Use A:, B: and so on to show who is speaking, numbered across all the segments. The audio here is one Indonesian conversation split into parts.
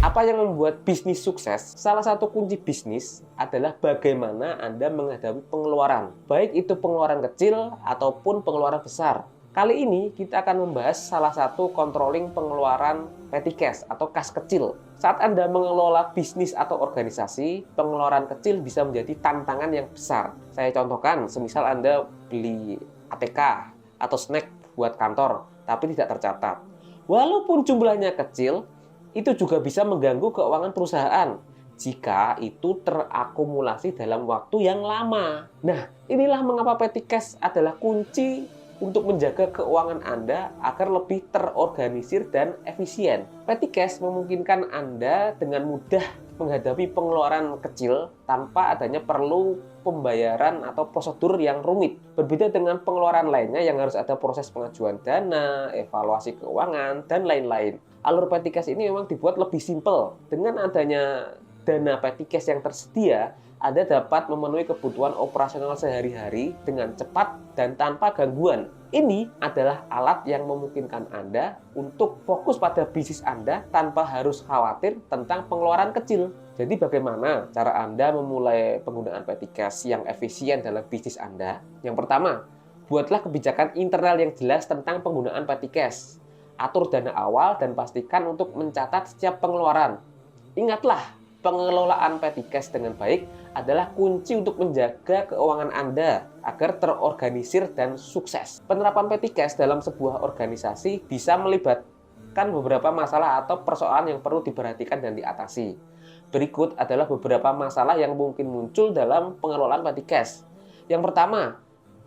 A: Apa yang membuat bisnis sukses? Salah satu kunci bisnis adalah bagaimana Anda menghadapi pengeluaran, baik itu pengeluaran kecil ataupun pengeluaran besar. Kali ini kita akan membahas salah satu controlling pengeluaran petty cash atau kas kecil. Saat Anda mengelola bisnis atau organisasi, pengeluaran kecil bisa menjadi tantangan yang besar. Saya contohkan, semisal Anda beli ATK atau snack buat kantor, tapi tidak tercatat. Walaupun jumlahnya kecil, itu juga bisa mengganggu keuangan perusahaan jika itu terakumulasi dalam waktu yang lama. Nah, inilah mengapa petty cash adalah kunci untuk menjaga keuangan Anda agar lebih terorganisir dan efisien. Petty cash memungkinkan Anda dengan mudah menghadapi pengeluaran kecil tanpa adanya perlu pembayaran atau prosedur yang rumit. Berbeda dengan pengeluaran lainnya yang harus ada proses pengajuan dana, evaluasi keuangan, dan lain-lain. Alur petty cash ini memang dibuat lebih simpel. Dengan adanya dana petty cash yang tersedia, Anda dapat memenuhi kebutuhan operasional sehari-hari dengan cepat dan tanpa gangguan. Ini adalah alat yang memungkinkan Anda untuk fokus pada bisnis Anda tanpa harus khawatir tentang pengeluaran kecil. Jadi bagaimana cara Anda memulai penggunaan petty cash yang efisien dalam bisnis Anda? Yang pertama, buatlah kebijakan internal yang jelas tentang penggunaan petty cash. Atur dana awal dan pastikan untuk mencatat setiap pengeluaran. Ingatlah, pengelolaan petty cash dengan baik adalah kunci untuk menjaga keuangan Anda agar terorganisir dan sukses. Penerapan petty cash dalam sebuah organisasi bisa melibatkan beberapa masalah atau persoalan yang perlu diperhatikan dan diatasi. Berikut adalah beberapa masalah yang mungkin muncul dalam pengelolaan petty cash. Yang pertama,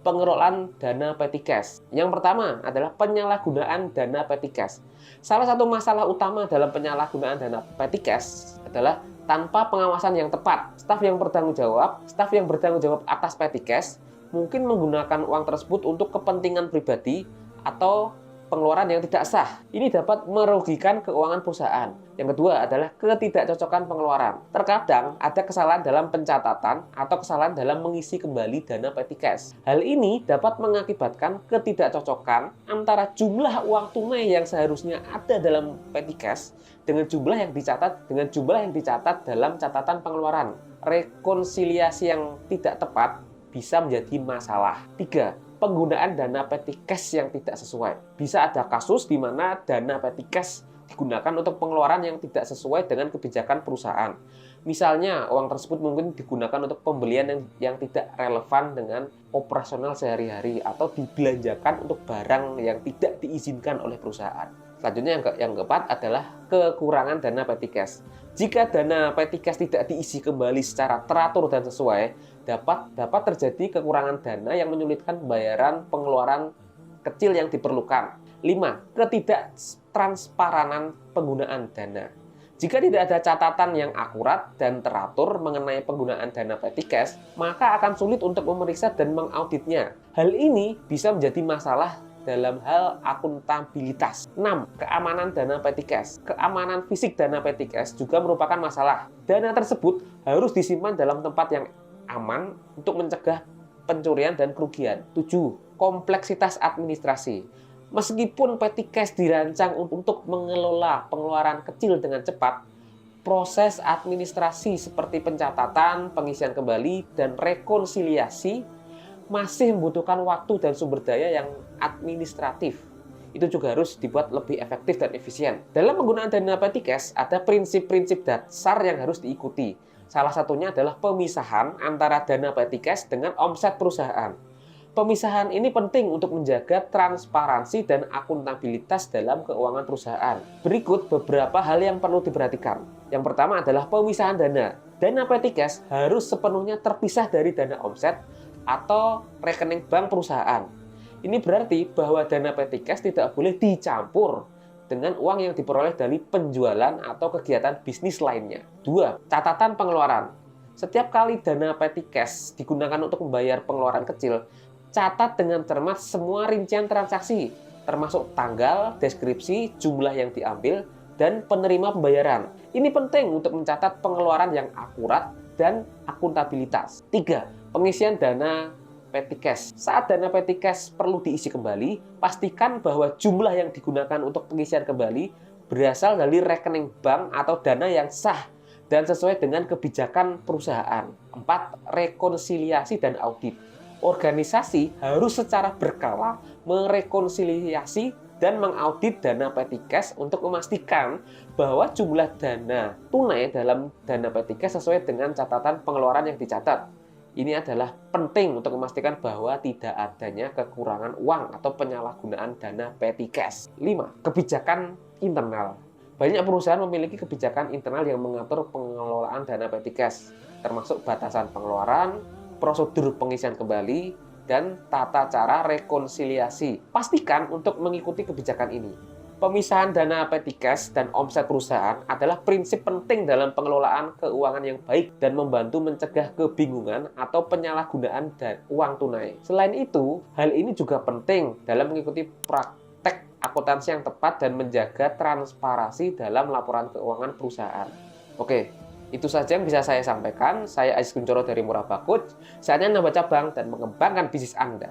A: pengelolaan dana petty cash. Yang pertama adalah penyalahgunaan dana petty cash. Salah satu masalah utama dalam penyalahgunaan dana petty cash adalah tanpa pengawasan yang tepat. Staf yang bertanggung jawab atas petty cash mungkin menggunakan uang tersebut untuk kepentingan pribadi atau pengeluaran yang tidak sah. Ini dapat merugikan keuangan perusahaan. Yang kedua adalah ketidakcocokan pengeluaran. Terkadang ada kesalahan dalam pencatatan atau kesalahan dalam mengisi kembali dana petty cash. Hal ini dapat mengakibatkan ketidakcocokan antara jumlah uang tunai yang seharusnya ada dalam petty cash dengan jumlah yang dicatat dalam catatan pengeluaran. Rekonsiliasi yang tidak tepat bisa menjadi masalah. 3. Penggunaan dana petty cash yang tidak sesuai. Bisa ada kasus di mana dana petty cash digunakan untuk pengeluaran yang tidak sesuai dengan kebijakan perusahaan. Misalnya, uang tersebut mungkin digunakan untuk pembelian yang tidak relevan dengan operasional sehari-hari atau dibelanjakan untuk barang yang tidak diizinkan oleh perusahaan. Selanjutnya yang keempat adalah kekurangan dana petty cash. Jika dana petty cash tidak diisi kembali secara teratur dan sesuai, dapat terjadi kekurangan dana yang menyulitkan pembayaran pengeluaran kecil yang diperlukan. 5. Ketidaktransparan penggunaan dana. Jika tidak ada catatan yang akurat dan teratur mengenai penggunaan dana petty cash, maka akan sulit untuk memeriksa dan mengauditnya. Hal ini bisa menjadi masalah dalam hal akuntabilitas. 6. Keamanan dana petty cash. Keamanan fisik dana petty cash juga merupakan masalah. Dana tersebut harus disimpan dalam tempat yang aman untuk mencegah pencurian dan kerugian. 7. Kompleksitas administrasi. Meskipun petty cash dirancang untuk mengelola pengeluaran kecil dengan cepat, proses administrasi seperti pencatatan, pengisian kembali, dan rekonsiliasi masih membutuhkan waktu dan sumber daya yang administratif. Itu juga harus dibuat lebih efektif dan efisien. Dalam penggunaan dana petty cash, ada prinsip-prinsip dasar yang harus diikuti. Salah satunya adalah pemisahan antara dana petty cash dengan omset perusahaan. Pemisahan ini penting untuk menjaga transparansi dan akuntabilitas dalam keuangan perusahaan. Berikut beberapa hal yang perlu diperhatikan. Yang pertama adalah pemisahan dana. Dana petty cash harus sepenuhnya terpisah dari dana omset atau rekening bank perusahaan. Ini berarti bahwa dana petty cash tidak boleh dicampur dengan uang yang diperoleh dari penjualan atau kegiatan bisnis lainnya. 2. Catatan pengeluaran. Setiap kali dana petty cash digunakan untuk membayar pengeluaran kecil, catat dengan cermat semua rincian transaksi, termasuk tanggal, deskripsi, jumlah yang diambil, dan penerima pembayaran. Ini penting untuk mencatat pengeluaran yang akurat dan akuntabilitas. 3. Pengisian dana petty cash. Saat dana petty cash perlu diisi kembali, pastikan bahwa jumlah yang digunakan untuk pengisian kembali berasal dari rekening bank atau dana yang sah dan sesuai dengan kebijakan perusahaan. 4. Rekonsiliasi dan audit. Organisasi harus secara berkala merekonsiliasi dan mengaudit dana petty cash untuk memastikan bahwa jumlah dana tunai dalam dana petty cash sesuai dengan catatan pengeluaran yang dicatat. Ini adalah penting untuk memastikan bahwa tidak adanya kekurangan uang atau penyalahgunaan dana petty cash. 5. Kebijakan internal. Banyak perusahaan memiliki kebijakan internal yang mengatur pengelolaan dana petty cash, termasuk batasan pengeluaran, prosedur pengisian kembali, dan tata cara rekonsiliasi. Pastikan untuk mengikuti kebijakan ini. Pemisahan dana petty cash dan omset perusahaan adalah prinsip penting dalam pengelolaan keuangan yang baik dan membantu mencegah kebingungan atau penyalahgunaan uang tunai. Selain itu, hal ini juga penting dalam mengikuti praktek akuntansi yang tepat dan menjaga transparansi dalam laporan keuangan perusahaan. Oke, itu saja yang bisa saya sampaikan. Saya Aziz Kuncoro dari Murabakut. Saatnya nambah cabang dan mengembangkan bisnis Anda.